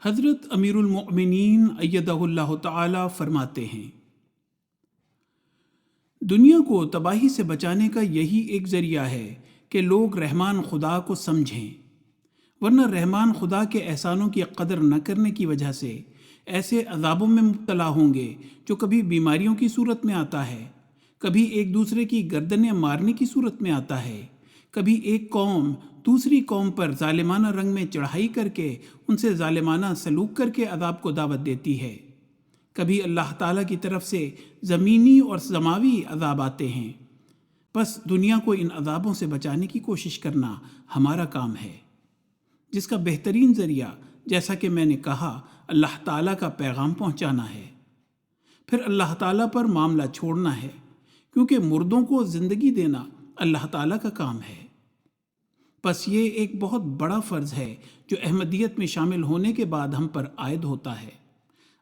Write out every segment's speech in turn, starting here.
حضرت امیر المؤمنین ایدہ اللہ تعالی فرماتے ہیں، دنیا کو تباہی سے بچانے کا یہی ایک ذریعہ ہے کہ لوگ رحمان خدا کو سمجھیں، ورنہ رحمان خدا کے احسانوں کی قدر نہ کرنے کی وجہ سے ایسے عذابوں میں مبتلا ہوں گے جو کبھی بیماریوں کی صورت میں آتا ہے، کبھی ایک دوسرے کی گردنیں مارنے کی صورت میں آتا ہے، کبھی ایک قوم دوسری قوم پر ظالمانہ رنگ میں چڑھائی کر کے ان سے ظالمانہ سلوک کر کے عذاب کو دعوت دیتی ہے، کبھی اللہ تعالیٰ کی طرف سے زمینی اور سماوی عذاب آتے ہیں۔ بس دنیا کو ان عذابوں سے بچانے کی کوشش کرنا ہمارا کام ہے، جس کا بہترین ذریعہ، جیسا کہ میں نے کہا، اللہ تعالیٰ کا پیغام پہنچانا ہے، پھر اللہ تعالیٰ پر معاملہ چھوڑنا ہے، کیونکہ مردوں کو زندگی دینا اللہ تعالیٰ کا کام ہے۔ بس یہ ایک بہت بڑا فرض ہے جو احمدیت میں شامل ہونے کے بعد ہم پر عائد ہوتا ہے۔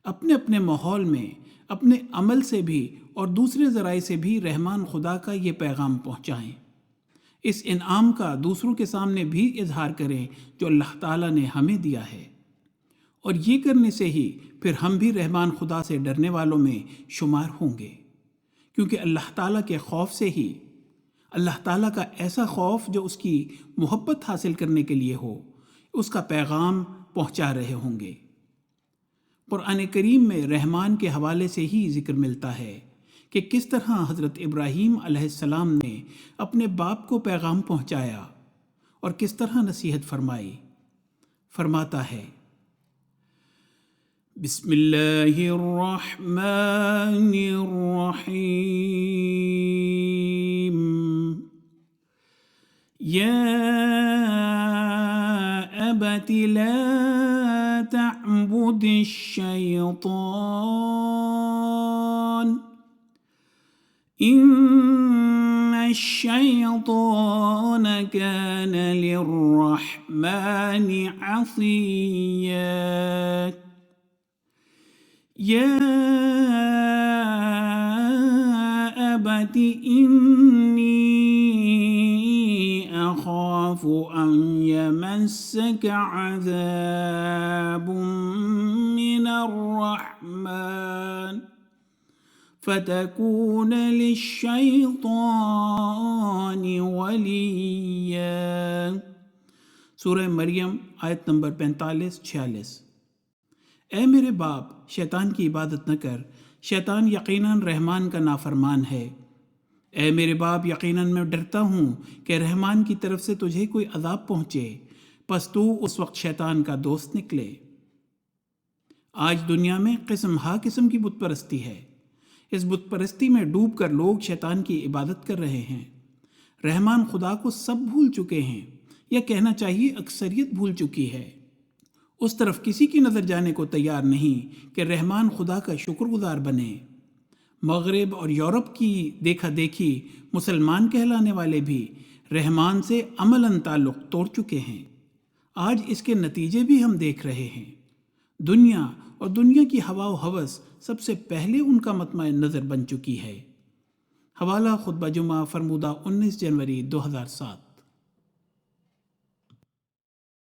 اپنے اپنے ماحول میں اپنے عمل سے بھی اور دوسرے ذرائع سے بھی رحمان خدا کا یہ پیغام پہنچائیں، اس انعام کا دوسروں کے سامنے بھی اظہار کریں جو اللہ تعالیٰ نے ہمیں دیا ہے، اور یہ کرنے سے ہی پھر ہم بھی رحمان خدا سے ڈرنے والوں میں شمار ہوں گے، کیونکہ اللہ تعالیٰ کے خوف سے ہی، اللہ تعالیٰ کا ایسا خوف جو اس کی محبت حاصل کرنے کے لیے ہو، اس کا پیغام پہنچا رہے ہوں گے۔ قرآن کریم میں رحمان کے حوالے سے ہی ذکر ملتا ہے کہ کس طرح حضرت ابراہیم علیہ السلام نے اپنے باپ کو پیغام پہنچایا اور کس طرح نصیحت فرمائی۔ فرماتا ہے، بسم اللہ الرحمن الرحیم، یا ابت لا تعبد الشیطان ان الشیطان کان للرحمن عصیا، یا ابت انی اخاف ان یمسک عذاب من الرحمن فتکون للشیطان ولیا۔ سورہ مریم آیت نمبر 45-46۔ اے میرے باپ، شیطان کی عبادت نہ کر، شیطان یقیناً رحمان کا نافرمان ہے۔ اے میرے باپ، یقیناً میں ڈرتا ہوں کہ رحمان کی طرف سے تجھے کوئی عذاب پہنچے، پس تو اس وقت شیطان کا دوست نکلے۔ آج دنیا میں قسم ہا قسم کی بت پرستی ہے۔ اس بت پرستی میں ڈوب کر لوگ شیطان کی عبادت کر رہے ہیں، رحمان خدا کو سب بھول چکے ہیں، یا کہنا چاہیے اکثریت بھول چکی ہے۔ اس طرف کسی کی نظر جانے کو تیار نہیں کہ رحمان خدا کا شکر گزار بنے۔ مغرب اور یورپ کی دیکھا دیکھی مسلمان کہلانے والے بھی رحمان سے عملاً تعلق توڑ چکے ہیں۔ آج اس کے نتیجے بھی ہم دیکھ رہے ہیں۔ دنیا اور دنیا کی ہوا و ہوس سب سے پہلے ان کا مطمع نظر بن چکی ہے۔ حوالہ خطبہ جمعہ فرمودہ 19 جنوری 2007۔